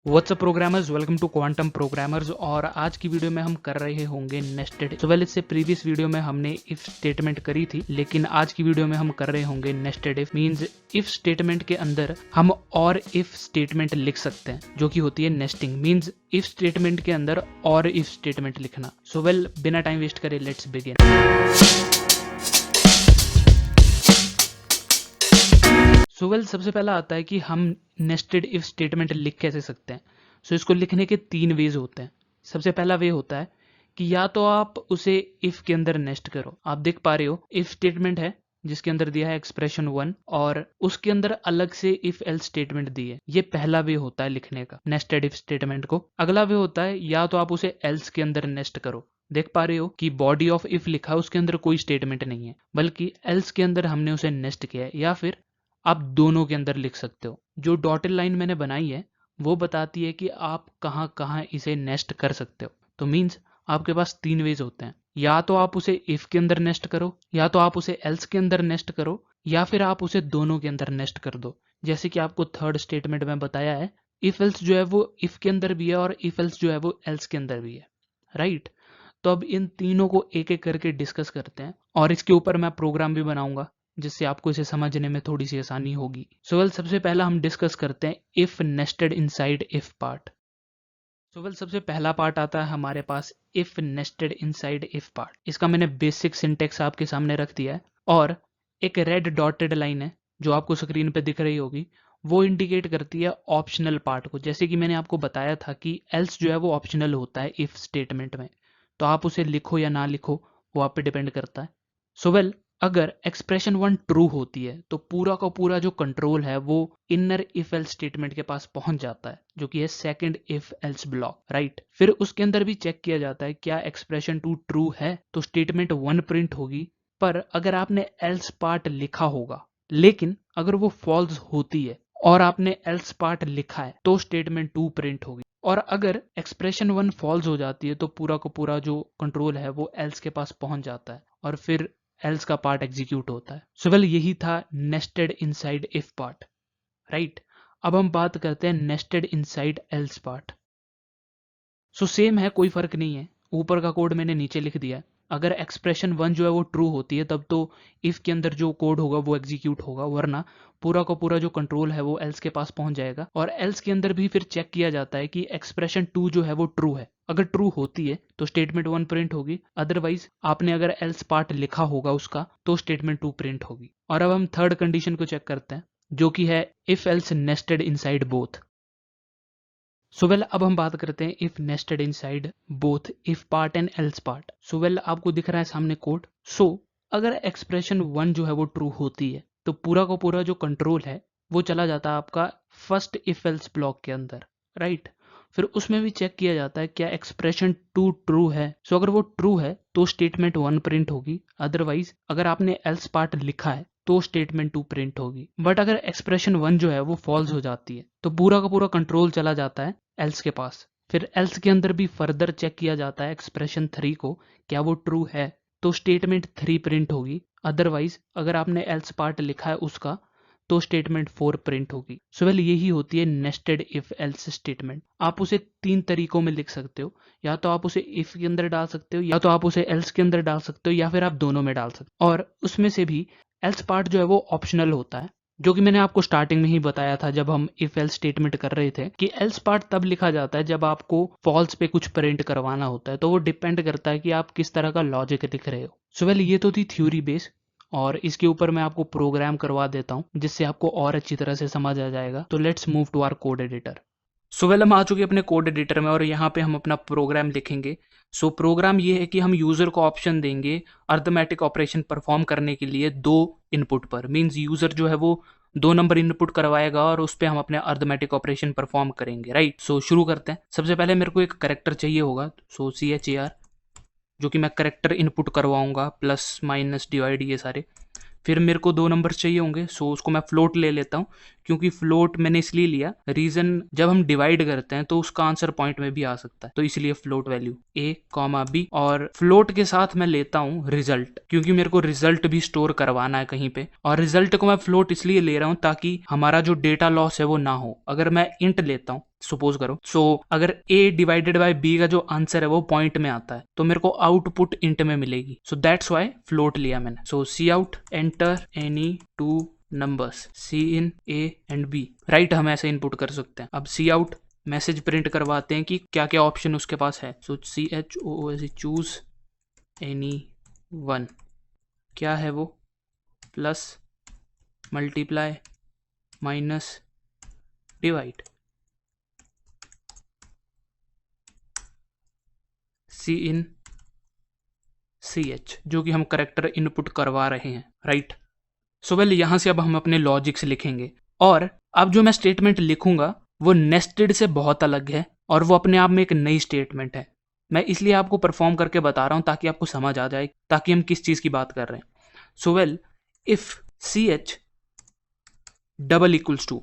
WhatsApp programmers, welcome to quantum programmers. और आज की वीडियो में हम कर रहे होंगे नेस्टेड। तो वेल, इससे प्रीवियस वीडियो में हमने इफ स्टेटमेंट करी थी, लेकिन आज की वीडियो में हम कर रहे होंगे nested if. Means if statement के अंदर हम और इफ स्टेटमेंट लिख सकते हैं, जो कि होती है नेस्टिंग। मींस इफ स्टेटमेंट के अंदर और इफ स्टेटमेंट लिखना। सो वेल, बिना टाइम वेस्ट करे लेट्स बिगिन। सो वेल, सबसे पहला आता है कि हम नेस्टेड इफ स्टेटमेंट लिख कैसे सकते हैं। सो इसको लिखने के तीन वेज होते हैं। सबसे पहला वे होता है कि या तो आप उसे इफ के अंदर नेस्ट करो। आप देख पा रहे हो इफ स्टेटमेंट है जिसके अंदर दिया है एक्सप्रेशन 1 और उसके अंदर अलग से इफ एल्स स्टेटमेंट दी है। ये पहला वे होता है लिखने का नेस्टेड इफ स्टेटमेंट को। अगला वे होता है या तो आप उसे एल्स के अंदर नेस्ट करो। देख पा रहे हो कि बॉडी ऑफ इफ लिखा है, उसके अंदर कोई स्टेटमेंट नहीं है, बल्कि एल्स के अंदर हमने उसे नेस्ट किया है। या फिर आप दोनों के अंदर लिख सकते हो। जो डॉटेड लाइन मैंने बनाई है वो बताती है कि आप कहाँ कहाँ इसे नेस्ट कर सकते हो। तो मीन्स आपके पास तीन वेज होते हैं। या तो आप उसे इफ के अंदर नेस्ट करो, या तो आप उसे एल्स के अंदर नेस्ट करो, या फिर आप उसे दोनों के अंदर नेस्ट कर दो। जैसे कि आपको थर्ड स्टेटमेंट में बताया है, इफ एल्स जो है वो इफ के अंदर भी है और इफ एल्स जो है वो एल्स के अंदर भी है, राइट। तो अब इन तीनों को एक एक करके डिस्कस करते हैं और इसके ऊपर मैं प्रोग्राम भी बनाऊंगा जिससे आपको इसे समझने में थोड़ी सी आसानी होगी। सो वेल, सबसे पहला हम डिस्कस करते हैं if nested inside if part. So well, सबसे पहला पार्ट आता है हमारे पास if nested inside if part. इसका मैंने बेसिक सिंटेक्स आपके सामने रख दिया है और एक रेड डॉटेड लाइन है जो आपको स्क्रीन पे दिख रही होगी, वो इंडिकेट करती है ऑप्शनल पार्ट को। जैसे कि मैंने आपको बताया था कि एल्स जो है वो ऑप्शनल होता है इफ स्टेटमेंट में, तो आप उसे लिखो या ना लिखो वो आप पे डिपेंड करता है। सो वेल, अगर एक्सप्रेशन 1 ट्रू होती है तो पूरा का पूरा जो कंट्रोल है वो इनर इफ एल्स स्टेटमेंट के पास पहुंच जाता है, जो कि है second if else block, right. फिर उसके अंदर भी चेक किया जाता है क्या एक्सप्रेशन 2 ट्रू है, तो स्टेटमेंट 1 प्रिंट होगी। पर अगर आपने एल्स पार्ट लिखा होगा, लेकिन अगर वो फॉल्स होती है और आपने एल्स पार्ट लिखा है, तो स्टेटमेंट 2 प्रिंट होगी। और अगर एक्सप्रेशन 1 फॉल्स हो जाती है तो पूरा का पूरा जो कंट्रोल है वो एल्स के पास पहुंच जाता है और फिर एल्स का पार्ट एग्जीक्यूट होता है। सो वेल, यही था nested inside if part, right. अब हम बात करते हैं nested inside else part. So same है, कोई फर्क नहीं है। ऊपर का कोड मैंने नीचे लिख दिया है। अगर एक्सप्रेशन 1 जो है वो ट्रू होती है तब तो इफ के अंदर जो कोड होगा वो एग्जीक्यूट होगा, वरना पूरा का पूरा जो कंट्रोल है वो एल्स के पास पहुंच जाएगा। और एल्स के अंदर भी फिर चेक किया जाता है कि एक्सप्रेशन 2 जो है वो ट्रू है। अगर ट्रू होती है तो स्टेटमेंट 1 प्रिंट होगी, अदरवाइज आपने अगर एल्स पार्ट लिखा होगा उसका तो स्टेटमेंट 2 प्रिंट होगी। और अब हम थर्ड कंडीशन को चेक करते हैं, जो कि है if else nested inside both. So well, अब हम बात करते हैं if nested inside both if part and else part. So well, आपको दिख रहा है सामने कोड। सो अगर एक्सप्रेशन 1 जो है वो ट्रू होती है तो पूरा का पूरा जो कंट्रोल है वो चला जाता है आपका फर्स्ट इफ एल्स ब्लॉक के अंदर, राइट। फिर उसमें भी चेक किया जाता है क्या एक्सप्रेशन 2 ट्रू है। सो अगर वो ट्रू है तो स्टेटमेंट 1 प्रिंट होगी, अदरवाइज अगर आपने एल्स पार्ट लिखा है तो स्टेटमेंट 2 प्रिंट होगी। बट अगर एक्सप्रेशन 1 जो है वो फॉल्स हो जाती है तो पूरा का पूरा कंट्रोल चला जाता है एल्स के पास। फिर एल्स के अंदर भी फर्दर चेक किया जाता है एक्सप्रेशन 3 को, क्या वो ट्रू है, तो स्टेटमेंट 3 प्रिंट होगी। अदरवाइज अगर आपने एल्स पार्ट लिखा है उसका तो स्टेटमेंट 4 प्रिंट होगी। सो वेल, यही होती है नेस्टेड इफ एल्स स्टेटमेंट। आप उसे तीन तरीकों में लिख सकते हो। या तो आप उसे इफ के अंदर डाल सकते हो, या तो आप उसे एल्स के अंदर डाल सकते हो, या फिर आप दोनों में डाल सकते हो। और उसमें से भी एल्स पार्ट जो है वो ऑप्शनल होता है, जो कि मैंने आपको स्टार्टिंग में ही बताया था जब हम इफ एल्स स्टेटमेंट कर रहे थे, कि एल्स पार्ट तब लिखा जाता है जब आपको फॉल्स पे कुछ प्रिंट करवाना होता है। तो वो डिपेंड करता है कि आप किस तरह का लॉजिक लिख रहे हो। सो वेल, ये तो थी थ्योरी बेस, और इसके ऊपर मैं आपको प्रोग्राम करवा देता हूँ जिससे आपको और अच्छी तरह से समझ आ जाएगा। तो let's move to our code editor. So well, हम आ चुके अपने कोड एडिटर में और यहाँ पे हम अपना प्रोग्राम लिखेंगे। सो प्रोग्राम ये है कि हम यूजर को ऑप्शन देंगे अर्थमेटिक ऑपरेशन परफॉर्म करने के लिए दो इनपुट पर। मींस यूजर जो है वो 2 नंबर इनपुट करवाएगा और उस पर हम अपने अर्थमेटिक ऑपरेशन परफॉर्म करेंगे, राइट। सो शुरू करते हैं। सबसे पहले मेरे को एक करेक्टर चाहिए होगा, सो CHAR, जो कि मैं करेक्टर इनपुट करवाऊंगा, प्लस माइनस डिवाइड ये सारे। फिर मेरे को 2 नंबर्स चाहिए होंगे, सो उसको मैं फ्लोट ले लेता हूँ, क्योंकि फ्लोट मैंने इसलिए लिया, रीजन जब हम डिवाइड करते हैं तो उसका आंसर पॉइंट में भी आ सकता है, तो इसलिए फ्लोट वैल्यू A, B। और फ्लोट के साथ मैं लेता हूँ रिजल्ट, क्योंकि मेरे को रिजल्ट भी स्टोर करवाना है कहीं पे। और रिजल्ट को मैं फ्लोट इसलिए ले रहा हूँ ताकि हमारा जो डेटा लॉस है वो ना हो। अगर मैं इंट लेता हूँ सपोज करो। सो अगर a डिवाइडेड बाय b का जो आंसर है वो पॉइंट में आता है तो मेरे को आउटपुट इंट में मिलेगी। सो दैट्स वाई फ्लोट लिया मैंने। So cout enter any two numbers cin a and b, right, हम ऐसे इनपुट कर सकते हैं। अब सी आउट मैसेज प्रिंट करवाते हैं कि क्या क्या ऑप्शन उसके पास है। So C H O S choose any one, क्या है वो, plus, multiply, minus, divide. Cin C H, जो कि हम करेक्टर इनपुट करवा रहे हैं, राइट। सो वेल यहाँ से अब हम अपने लॉजिक्स लिखेंगे, और अब जो मैं स्टेटमेंट लिखूंगा वो नेस्टेड से बहुत अलग है और वो अपने आप में एक नई स्टेटमेंट है। मैं इसलिए आपको परफॉर्म करके बता रहा हूँ ताकि आपको समझ आ जाए ताकि हम किस चीज़ की बात कर रहे हैं। So well if C H double equals to,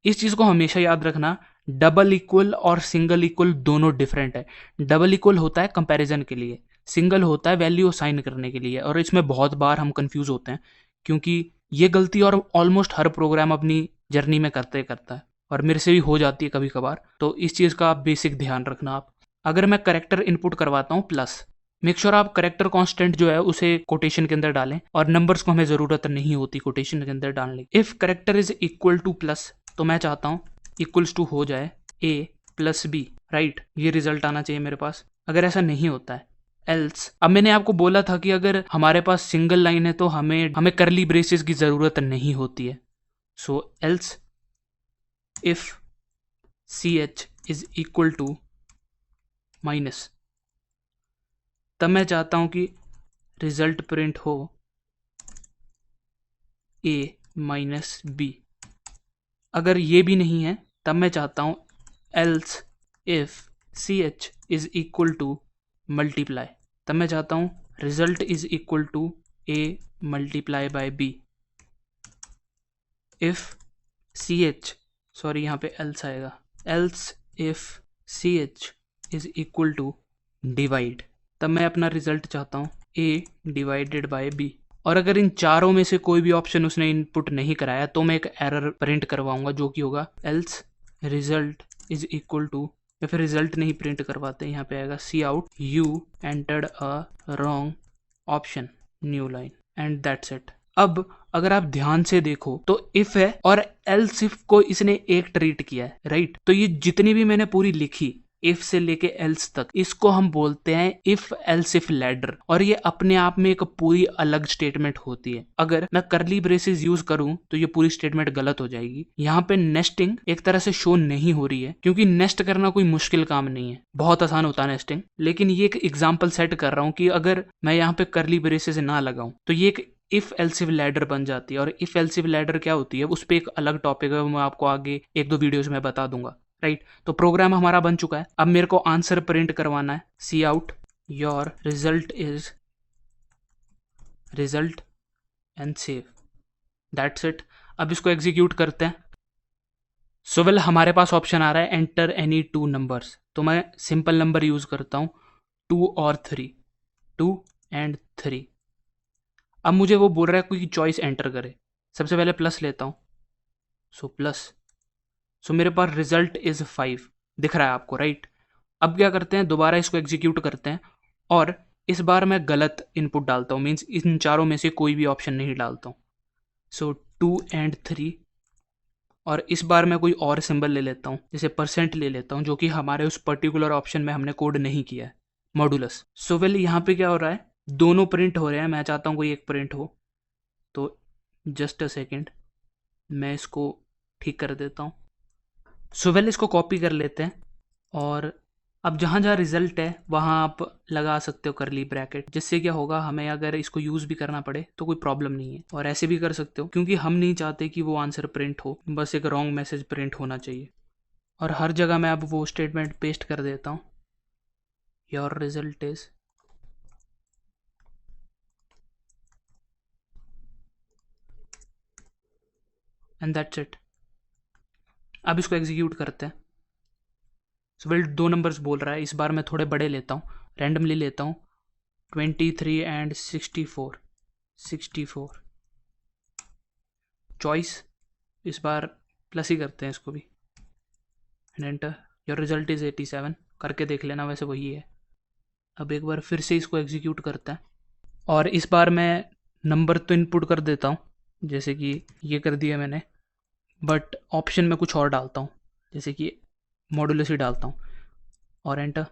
इस चीज़ को हमेशा याद रखना, डबल इक्वल और सिंगल इक्वल दोनों डिफरेंट है। डबल इक्वल होता है कंपैरिजन के लिए, सिंगल होता है वैल्यू असाइन करने के लिए। और इसमें बहुत बार हम कंफ्यूज होते हैं क्योंकि ये गलती और ऑलमोस्ट हर प्रोग्राम अपनी जर्नी में करता है और मेरे से भी हो जाती है कभी कभार। तो इस चीज़ का आप बेसिक ध्यान रखना। आप अगर मैं करेक्टर इनपुट करवाता हूँ प्लस, मेक श्योर आप करेक्टर कांस्टेंट जो है उसे कोटेशन के अंदर डालें और नंबर्स को हमें ज़रूरत नहीं होती कोटेशन के अंदर डालने की। If character is equal two plus, तो मैं चाहता हूँ इक्वल्स टू हो जाए a प्लस बी, राइट, ये रिजल्ट आना चाहिए मेरे पास। अगर ऐसा नहीं होता है एल्स, अब मैंने आपको बोला था कि अगर हमारे पास सिंगल लाइन है तो हमें करली ब्रेसेस की ज़रूरत नहीं होती है। So else if C H is equal to minus, तब मैं चाहता हूं कि रिजल्ट प्रिंट हो a माइनस बी। अगर ये भी नहीं है तब मैं चाहता हूं else if C H is equal to multiply, तब मैं चाहता हूं result is equal to a multiply by b। If C H, sorry यहाँ पे एल्स आएगा, else if C H is equal to divide, तब मैं अपना रिजल्ट चाहता हूँ a डिवाइडेड बाय b। और अगर इन चारों में से कोई भी ऑप्शन उसने इनपुट नहीं कराया तो मैं एक एरर प्रिंट करवाऊंगा जो कि होगा else result is equal to, या फिर रिजल्ट नहीं प्रिंट करवाते, यहाँ पे आएगा cout you entered a wrong option new line, and that's it. अब अगर आप ध्यान से देखो तो इफ है और एल्स इफ को इसने एक ट्रीट किया है, राइट। तो ये जितनी भी मैंने पूरी लिखी इफ से लेके एल्स तक, इसको हम बोलते हैं इफ एल्स इफ लैडर, और ये अपने आप में एक पूरी अलग स्टेटमेंट होती है। अगर मैं करली ब्रेसेस यूज करूं तो ये पूरी स्टेटमेंट गलत हो जाएगी। यहाँ पे नेस्टिंग एक तरह से शो नहीं हो रही है क्योंकि नेस्ट करना कोई मुश्किल काम नहीं है, बहुत आसान होता है नेस्टिंग। लेकिन ये एक एग्जाम्पल सेट कर रहा हूँ कि अगर मैं यहाँ पे करली ब्रेसेस ना लगाऊं तो ये एक इफ एल्सिव लैडर बन जाती है। और इफ एल्सिव लैडर क्या होती है उस पर एक अलग टॉपिक है, मैं आपको आगे एक दो वीडियोज में बता दूंगा, राइट। तो प्रोग्राम हमारा बन चुका है। अब मेरे को आंसर प्रिंट करवाना है, cout your result is result and save, that's it. अब इसको एग्जीक्यूट करते हैं। सो वेल हमारे पास ऑप्शन आ रहा है एंटर एनी टू नंबर्स, तो मैं सिंपल नंबर यूज करता हूं 2 और 3, 2 एंड 3। अब मुझे वो बोल रहा है कोई चॉइस एंटर करे, सबसे पहले प्लस लेता हूं, सो प्लस। सो मेरे पास रिजल्ट इज 5 दिख रहा है आपको, राइट। अब क्या करते हैं, दोबारा इसको एग्जीक्यूट करते हैं और इस बार मैं गलत इनपुट डालता हूँ, मीन्स इन चारों में से कोई भी ऑप्शन नहीं डालता हूँ। सो 2 एंड 3, और इस बार मैं कोई और सिंबल ले लेता हूँ, जैसे परसेंट ले लेता हूँ, जो कि हमारे उस पर्टिकुलर ऑप्शन में हमने कोड नहीं किया है, मॉडुलस। सो वेल यहाँ पे क्या हो रहा है, दोनों प्रिंट हो रहे हैं, मैं चाहता हूँ कोई एक प्रिंट हो, तो जस्ट अ सेकेंड मैं इसको ठीक कर देता हूँ। सो वेल इसको कॉपी कर लेते हैं और अब जहाँ जहाँ रिजल्ट है वहाँ आप लगा सकते हो करली ब्रैकेट, जिससे क्या होगा, हमें अगर इसको यूज़ भी करना पड़े तो कोई प्रॉब्लम नहीं है। और ऐसे भी कर सकते हो क्योंकि हम नहीं चाहते कि वो आंसर प्रिंट हो, बस एक रॉन्ग मैसेज प्रिंट होना चाहिए। और हर जगह मैं अब वो स्टेटमेंट पेस्ट कर देता हूँ, your result is and that's it. अब इसको एग्जीक्यूट करते हैं। सो वेल 2 नंबर्स बोल रहा है, इस बार मैं थोड़े बड़े लेता हूँ, रैंडमली लेता हूँ, 23 एंड 64, 64 चॉइस, इस बार प्लस ही करते हैं इसको भी, and enter. Your result is 87। करके देख लेना, वैसे वही है। अब एक बार फिर से इसको एग्जीक्यूट करता है और इस बार मैं नंबर तो इनपुट कर देता हूँ, जैसे कि ये कर दिया मैंने, बट ऑप्शन में कुछ और डालता हूँ, जैसे कि मॉडुलस ही डालता हूँ और एंटर।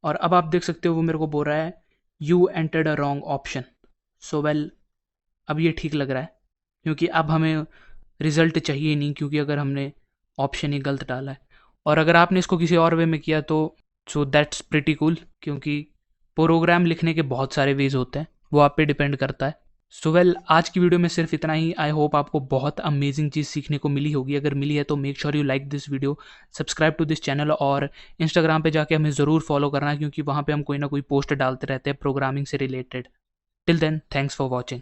और अब आप देख सकते हो वो मेरे को बोल रहा है you entered a wrong option. So well, अब ये ठीक लग रहा है क्योंकि अब हमें रिजल्ट चाहिए नहीं, क्योंकि अगर हमने ऑप्शन ही गलत डाला है। और अगर आपने इसको किसी और वे में किया तो सो दैट्स प्रिटी कूल, क्योंकि प्रोग्राम लिखने के बहुत सारे वेज होते हैं, वो आप पे डिपेंड करता है। सो वेल, आज की वीडियो में सिर्फ इतना ही। आई होप आपको बहुत अमेजिंग चीज़ सीखने को मिली होगी। अगर मिली है तो make sure you like this video, subscribe to this channel, और इंस्टाग्राम पे जाके हमें ज़रूर फॉलो करना, क्योंकि वहाँ पे हम कोई ना कोई पोस्ट डालते रहते हैं प्रोग्रामिंग से related. Till then, thanks for watching.